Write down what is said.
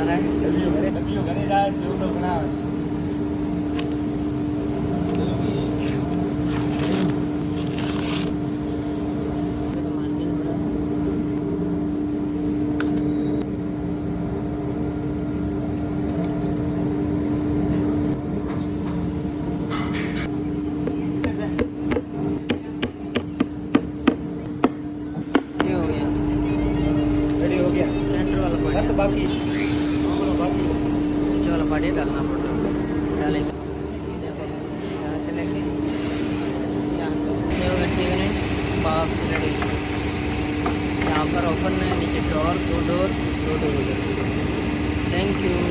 बना रहा है। डब्ल्यू घरे जाए जो तो बना ये हो गया, रेडी हो गया। सेंटर वाला बस पार्ट, बाकी बाकी नीचे वाला पार्ट डालना पड़ रहा है। डालेंगे, ये देखो यहाँ से लेके यहाँ तक ये हो गया 3 इंच बॉक्स रेडी। यहाँ पर ओपन है, नीचे door, 2 door, 2 door. Thank you.